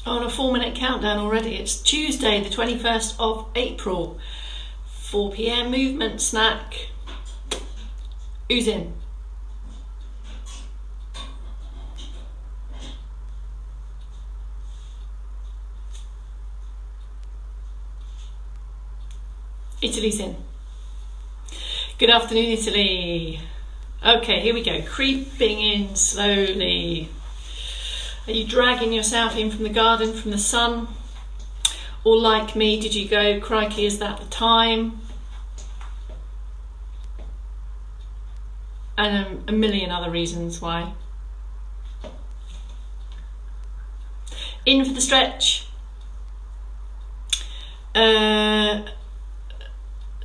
On a 4-minute countdown already. It's Tuesday, the 21st of April. 4 p.m. movement snack. Who's in? Italy's in. Good afternoon, Italy. Okay, here we go. Creeping in slowly. Are you dragging yourself in from the garden, from the sun? Or like me, did you go, crikey, is that the time? And a million other reasons why. In for the stretch. Dawn,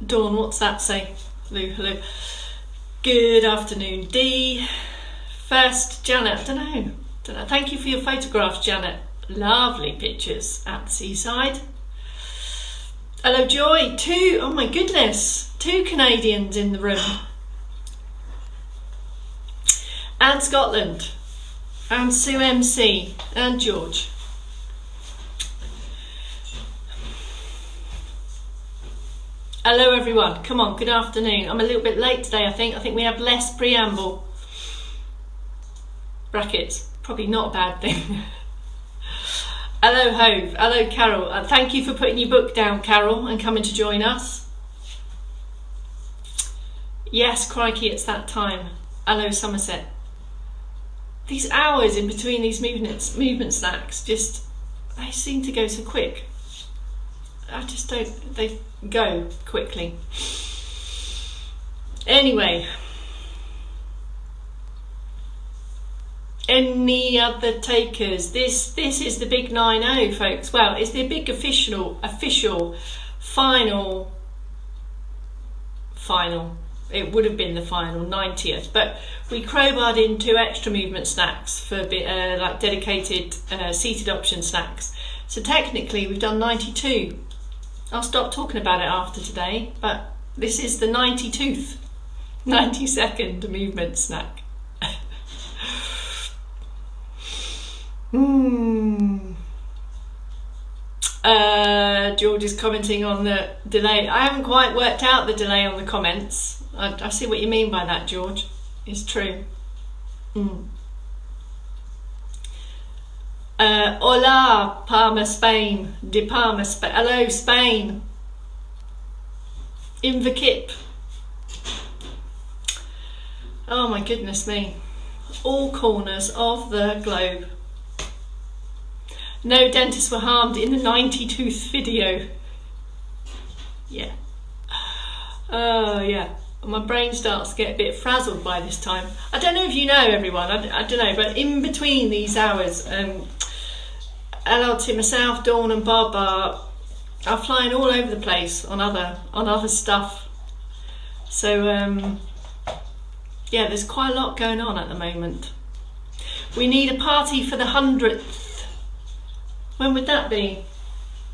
what's that say? Hello. Good afternoon, Dee. First, Janet, I don't know. Thank you for your photographs, Janet. Lovely pictures at the seaside. Hello, Joy. Oh my goodness, 2 Canadians in the room. And Scotland. And Sue MC. And George. Hello everyone, come on, good afternoon. I'm a little bit late today, I think we have less preamble. Brackets, probably not a bad thing. Hello Hove, hello Carol. Thank you for putting your book down, Carol, and coming to join us. Yes, crikey, it's that time. Hello Somerset. These hours in between these movement snacks, they seem to go so quick. They go quickly. Anyway, any other takers? This is the big 9-0, folks. Well, it's the big official final. It would have been the final 90th, but we crowbarred in 2 extra movement snacks for like dedicated seated option snacks. So technically we've done 92. I'll stop talking about it after today, but this is the 92nd movement snack. George is commenting on the delay. I haven't quite worked out the delay on the comments. I see what you mean by that, George. It's true. Hola, Palma, Spain. De Palma, Spain. Hello, Spain. Invacip. Oh my goodness me. All corners of the globe. No dentists were harmed in the 90-tooth video. Yeah. Oh yeah. My brain starts to get a bit frazzled by this time. I don't know if you know, everyone. I don't know, but in between these hours, LLT, myself, Dawn and Bob are flying all over the place on other stuff. So yeah, there's quite a lot going on at the moment. We need a party for the 100th. When would that be?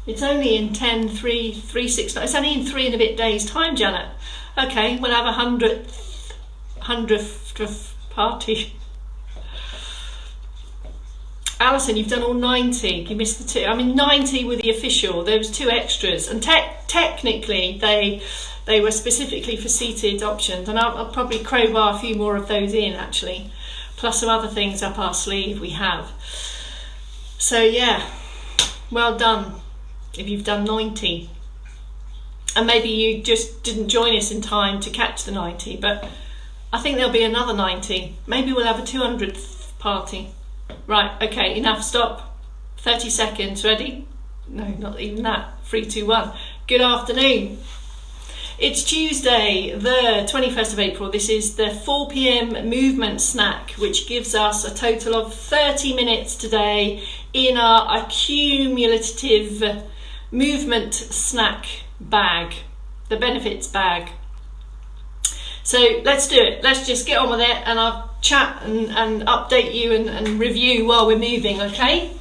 It's only in 10, 3, 3, 6, 9. It's only in 3 and a bit days time, Janet. Okay, we'll have a 100th party. Alison, you've done all 90. You missed the 2. I mean, 90 were the official. There was 2 extras, and technically they were specifically for seated options. And I'll probably crowbar a few more of those in, actually, plus some other things up our sleeve we have. So yeah, well done if you've done 90. And maybe you just didn't join us in time to catch the 90, but I think there'll be another 90. Maybe we'll have a 200th party. Right, okay, enough, stop. 30 seconds, ready? No, not even that. 3, 2, 1. Good afternoon. It's Tuesday, the 21st of April. This is the 4 p.m. movement snack, which gives us a total of 30 minutes today in our accumulative movement snack bag, the benefits bag. So let's do it. Let's just get on with it, and I'll chat and update you and review while we're moving, okay?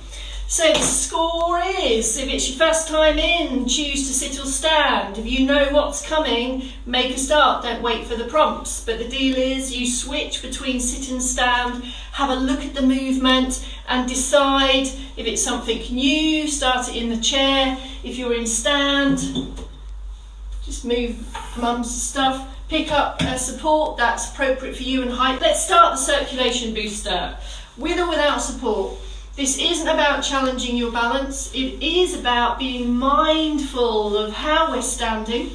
So the score is, if it's your first time in, choose to sit or stand. If you know what's coming, make a start, don't wait for the prompts. But the deal is you switch between sit and stand, have a look at the movement and decide if it's something new, start it in the chair. If you're in stand, just move mum's stuff. Pick up support that's appropriate for you and height. Let's start the circulation booster, with or without support. This isn't about challenging your balance, it is about being mindful of how we're standing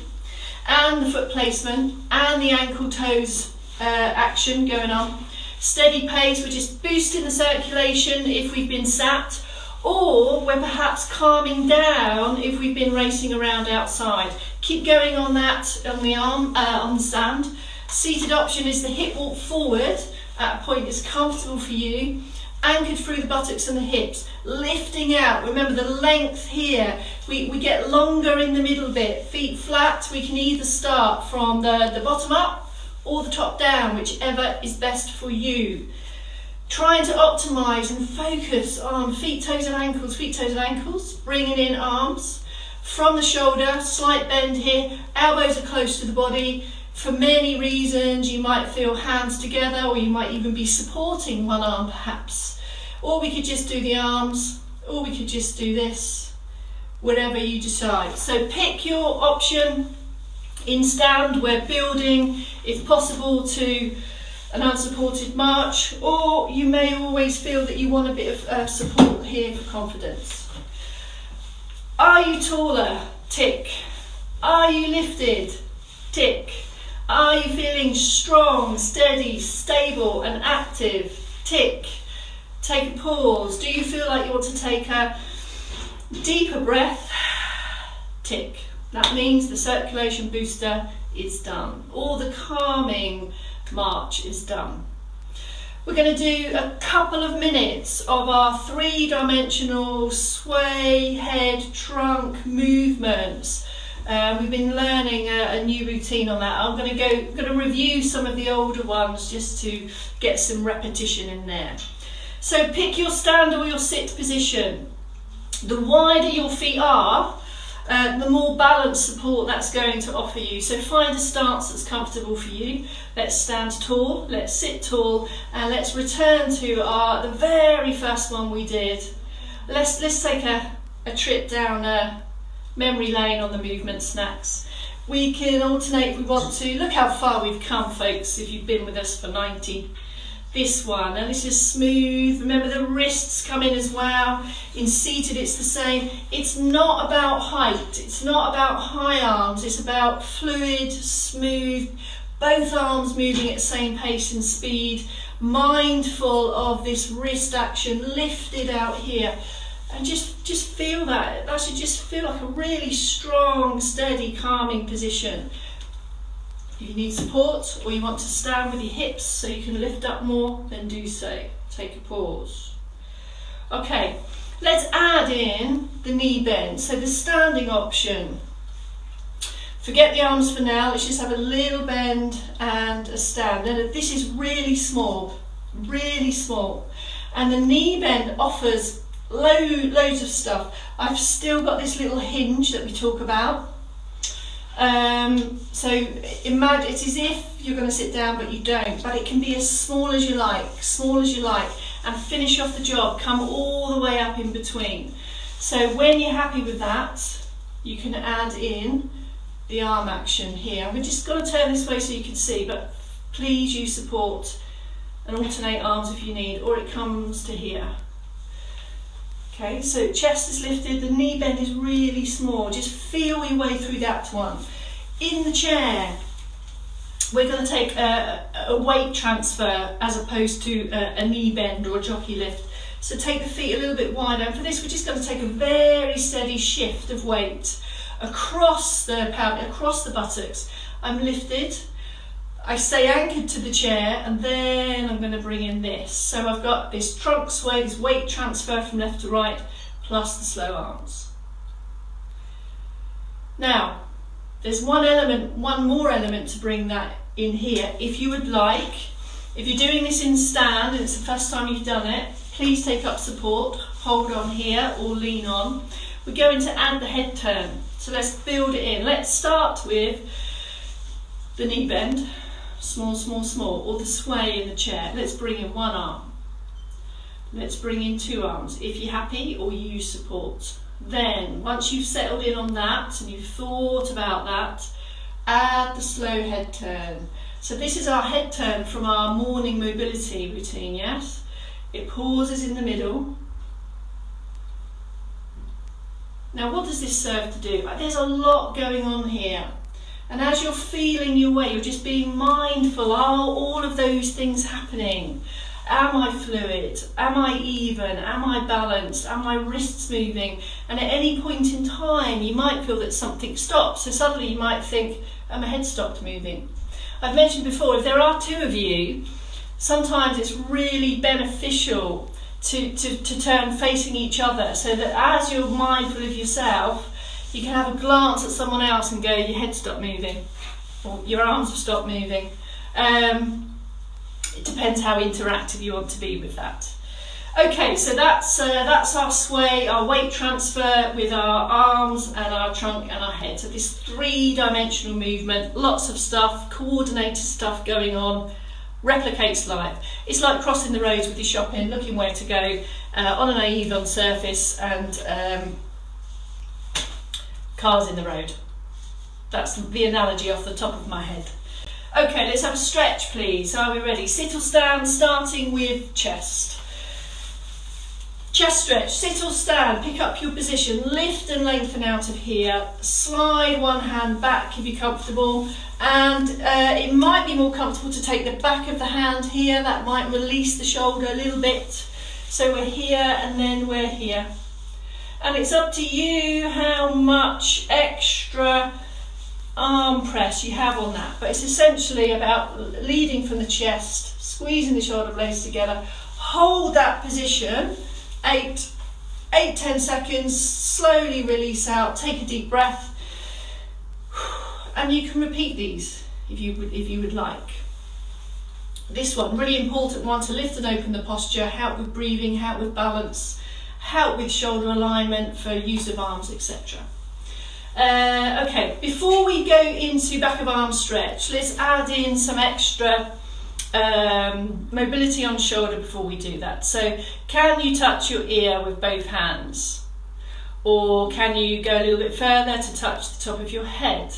and the foot placement and the ankle toes action going on. Steady pace, we're just boosting the circulation if we've been sat, or we're perhaps calming down if we've been racing around outside. Keep going on that on the arm, on the stand. Seated option is the hip walk forward at a point that's comfortable for you. Anchored through the buttocks and the hips, lifting out. Remember the length here. We get longer in the middle bit. Feet flat. We can either start from the bottom up or the top down, whichever is best for you. Trying to optimize and focus on feet, toes and ankles, bringing in arms. From the shoulder, slight bend here. Elbows are close to the body. For many reasons, you might feel hands together, or you might even be supporting one arm perhaps. Or we could just do the arms, or we could just do this, whatever you decide. So pick your option. In stand, we're building, if possible, to an unsupported march, or you may always feel that you want a bit of support here for confidence. Are you taller? Tick. Are you lifted? Tick. Are you feeling strong, steady, stable and active? Tick. Take a pause. Do you feel like you want to take a deeper breath? Tick. That means the circulation booster is done, or the calming march is done. We're going to do a couple of minutes of our three-dimensional sway, head, trunk movements. We've been learning a new routine on that. I'm going to review some of the older ones just to get some repetition in there. So pick your stand or your sit position. The wider your feet are, the more balanced support that's going to offer you. So find a stance that's comfortable for you. Let's stand tall, let's sit tall, and let's return to the very first one we did. Let's take a trip down memory lane on the movement snacks. We can alternate if we want to. Look how far we've come, folks, if you've been with us for 90. This one, and this is smooth. Remember the wrists come in as well. In seated it's the same. It's not about height, it's not about high arms, it's about fluid, smooth, both arms moving at the same pace and speed, mindful of this wrist action lifted out here. And just feel that. That should just feel like a really strong, steady, calming position. If you need support or you want to stand with your hips so you can lift up more, then do so. Take a pause. Okay, let's add in the knee bend. So the standing option. Forget the arms for now. Let's just have a little bend and a stand. Now this is really small, really small. And the knee bend offers loads of stuff. I've still got this little hinge that we talk about. So imagine it's as if you're going to sit down but you don't, but it can be as small as you like, and finish off the job, come all the way up in between. So when you're happy with that, you can add in the arm action here. We're just going to turn this way so you can see, but please use support and alternate arms if you need, or it comes to here. Okay, so chest is lifted, the knee bend is really small. Just feel your way through that one. In the chair, we're going to take a weight transfer as opposed to a knee bend or a jockey lift. So take the feet a little bit wider. And for this, we're just going to take a very steady shift of weight across the buttocks. I'm lifted. I stay anchored to the chair, and then I'm going to bring in this. So I've got this trunk sway, this weight transfer from left to right, plus the slow arms. Now, there's one more element to bring that in here. If you would like, if you're doing this in stand and it's the first time you've done it, please take up support. hold on here or lean on. We're going to add the head turn. So let's build it in. Let's start with the knee bend, small, small, small, or the sway in the chair. Let's bring in one arm. Let's bring in two arms if you're happy, or you use support. Then, once you've settled in on that and you've thought about that, add the slow head turn. So this is our head turn from our morning mobility routine, yes? It pauses in the middle. Now what does this serve to do? There's a lot going on here. And as you're feeling your way, you're just being mindful, are all of those things happening? Am I fluid? Am I even? Am I balanced? Are my wrists moving? And at any point in time, you might feel that something stops. So suddenly you might think, oh, my head stopped moving. I've mentioned before, if there are two of you, sometimes it's really beneficial to turn facing each other, so that as you're mindful of yourself, you can have a glance at someone else and go, your head stopped moving, or your arms have stopped moving. It depends how interactive you want to be with that. Okay, so that's our sway, our weight transfer with our arms and our trunk and our head. So this three-dimensional movement, lots of stuff, coordinated stuff going on, replicates life. It's like crossing the roads with your shopping, looking where to go, on an uneven surface, and cars in the road. That's the analogy off the top of my head. Okay, let's have a stretch, please. Are we ready? Sit or stand, starting with chest. Chest stretch, sit or stand, pick up your position, lift and lengthen out of here, slide one hand back if you're comfortable, and it might be more comfortable to take the back of the hand here. That might release the shoulder a little bit. So we're here and then we're here. And it's up to you how much extra arm press you have on that, but it's essentially about leading from the chest, squeezing the shoulder blades together. Hold that position 8-10 seconds, slowly release out, take a deep breath, and you can repeat these if you would like. This one, really important one, to lift and open the posture, help with breathing, help with balance, help with shoulder alignment for use of arms, etc. Okay, before we go into back of arm stretch, let's add in some extra mobility on shoulder before we do that. So can you touch your ear with both hands? Or can you go a little bit further to touch the top of your head?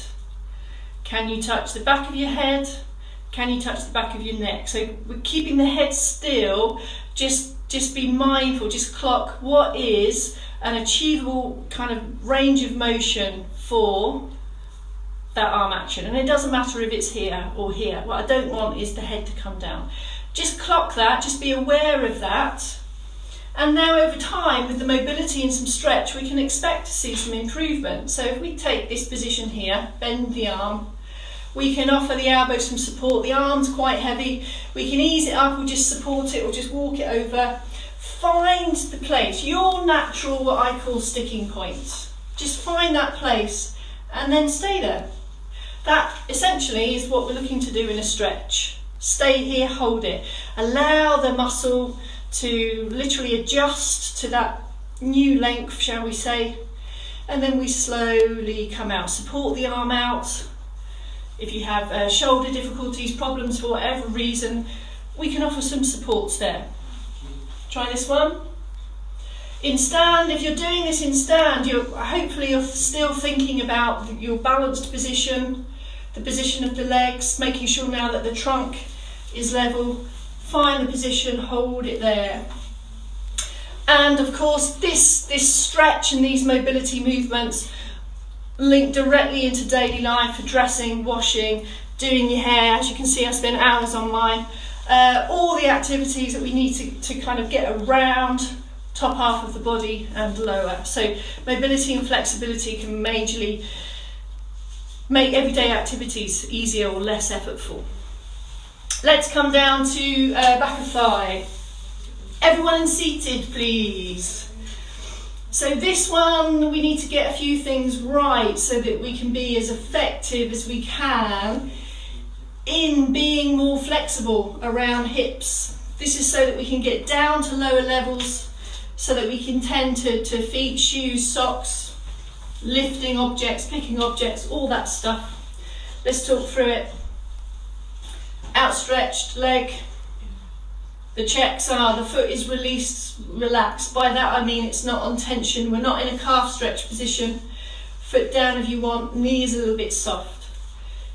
Can you touch the back of your head? Can you touch the back of your neck? So we're keeping the head still, just be mindful, just clock what is an achievable kind of range of motion for that arm action. And it doesn't matter if it's here or here. What I don't want is the head to come down. Just clock that, just be aware of that. And now over time, with the mobility and some stretch, we can expect to see some improvement. So if we take this position here, bend the arm, we can offer the elbow some support. The arm's quite heavy. We can ease it up or just support it or just walk it over. Find the place, your natural, what I call sticking point. Just find that place and then stay there. That essentially is what we're looking to do in a stretch. Stay here, hold it. Allow the muscle to literally adjust to that new length, shall we say. And then we slowly come out. Support the arm out. If you have shoulder difficulties, problems for whatever reason, we can offer some supports there. Try this one. In stand, if you're doing this in stand, hopefully you're still thinking about your balanced position, the position of the legs, making sure now that the trunk is level. Find the position, hold it there. And of course, this stretch and these mobility movements link directly into daily life for dressing, washing, doing your hair. As you can see, I spend hours on mine. All the activities that we need to kind of get around top half of the body and lower. So mobility and flexibility can majorly make everyday activities easier or less effortful. Let's come down to back of thigh. Everyone in seated, please. So this one, we need to get a few things right so that we can be as effective as we can in being more flexible around hips. This is so that we can get down to lower levels so that we can tend to feet, shoes, socks, lifting objects, picking objects, all that stuff. Let's talk through it. Outstretched leg. The checks are the foot is released, relaxed. By that I mean it's not on tension. We're not in a calf stretch position. Foot down if you want, knees a little bit soft.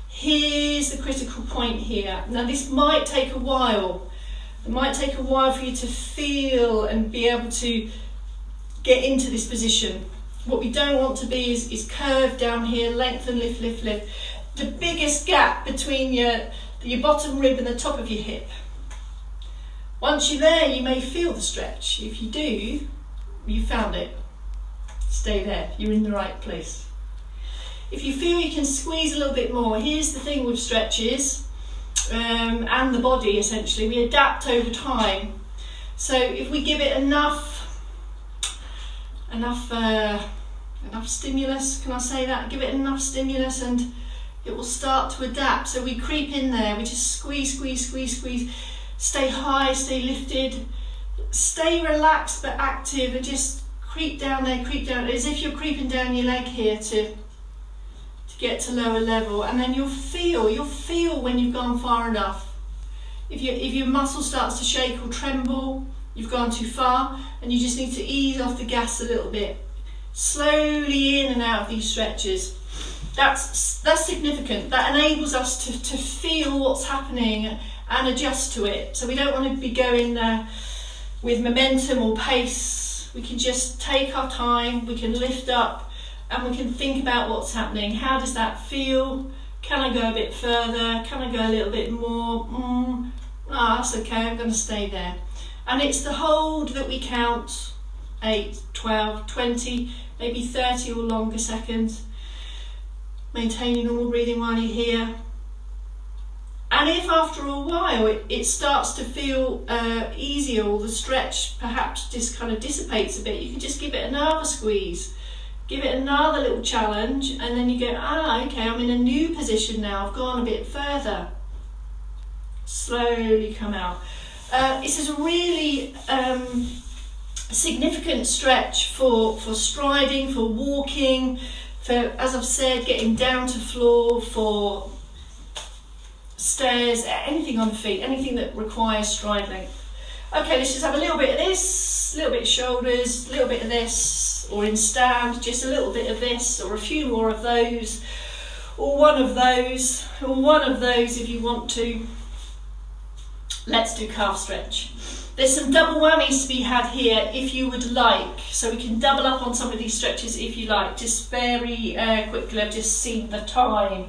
Here's the critical point here. Now this might take a while. It might take a while for you to feel and be able to get into this position. What we don't want to be is curved down here, lengthen, lift, lift, lift. The biggest gap between your bottom rib and the top of your hip. Once you're there, you may feel the stretch. If you do, you found it. Stay there, you're in the right place. If you feel you can squeeze a little bit more, here's the thing with stretches and the body essentially, we adapt over time. So if we give it enough stimulus, can I say that? Give it enough stimulus and it will start to adapt. So we creep in there, we just squeeze, squeeze, squeeze, squeeze. Stay high, stay lifted, stay relaxed but active, and just creep down there, creep down, as if you're creeping down your leg here to get to lower level. And then you'll feel when you've gone far enough. If your muscle starts to shake or tremble, you've gone too far, and you just need to ease off the gas a little bit. Slowly in and out of these stretches. That's significant. That enables us to feel what's happening and adjust to it. So we don't want to be going with momentum or pace. We can just take our time, we can lift up and we can think about what's happening. How does that feel? Can I go a bit further? Can I go a little bit more? That's okay, I'm going to stay there. And it's the hold that we count 8, 12, 20, maybe 30 or longer seconds. Maintaining normal breathing while you're here. And if after a while it starts to feel easier, or the stretch perhaps just kind of dissipates a bit, you can just give it another squeeze, give it another little challenge, and then you go, okay, I'm in a new position now, I've gone a bit further. Slowly come out. This is a really significant stretch for striding, for walking, for, as I've said, getting down to floor, for stairs, anything on the feet, anything that requires stride length. Okay, let's just have a little bit of this, a little bit of shoulders, a little bit of this, or in stand, just a little bit of this, or a few more of those, or one of those, or one of those if you want to. Let's do calf stretch. There's some double whammies to be had here if you would like, so we can double up on some of these stretches if you like. Just very quickly, I've just seen the time.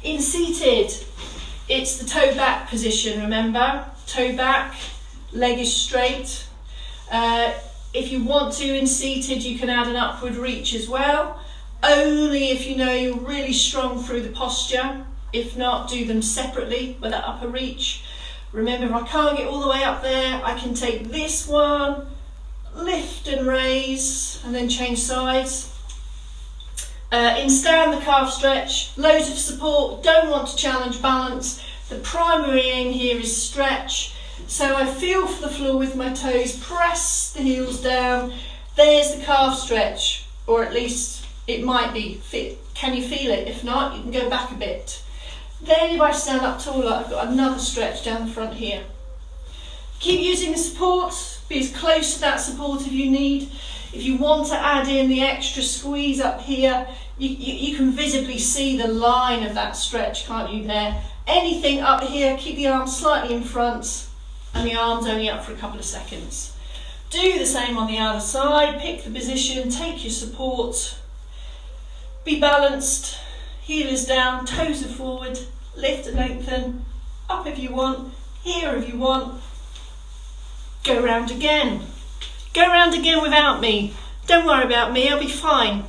In seated, it's the toe back position, remember? Toe back, leg is straight. If you want to, in seated, you can add an upward reach as well. Only if you know you're really strong through the posture. If not, do them separately with that upper reach. Remember, if I can't get all the way up there, I can take this one, lift and raise, and then change sides. In stand, the calf stretch, loads of support, don't want to challenge balance. The primary aim here is stretch. So I feel for the floor with my toes, press the heels down. There's the calf stretch, or at least it might be fit. Can you feel it? If not, you can go back a bit. Then if I stand up taller, I've got another stretch down the front here. Keep using the support, be as close to that support if you need. If you want to add in the extra squeeze up here, you can visibly see the line of that stretch, can't you there? Anything up here, keep the arms slightly in front and the arms only up for a couple of seconds. Do the same on the other side, pick the position, take your support, be balanced, heel is down, toes are forward, lift and lengthen, up if you want, here if you want. Go round again. Go round again without me. Don't worry about me, I'll be fine.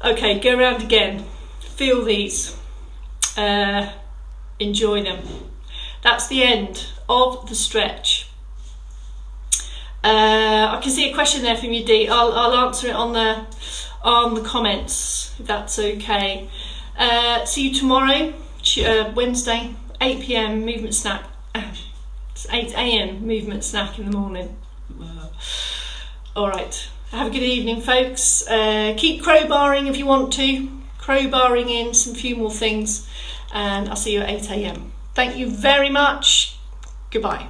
Okay, go round again. Feel these. Enjoy them. That's the end of the stretch. I can see a question there from you, Dee. I'll answer it on the comments, if that's okay. See you tomorrow, Wednesday, 8 PM movement snack. It's 8 AM movement snack in the morning. All right, have a good evening, folks. Keep crowbarring if you want to, crowbarring in some few more things, and I'll see you at 8 a.m. Thank you very much. Goodbye.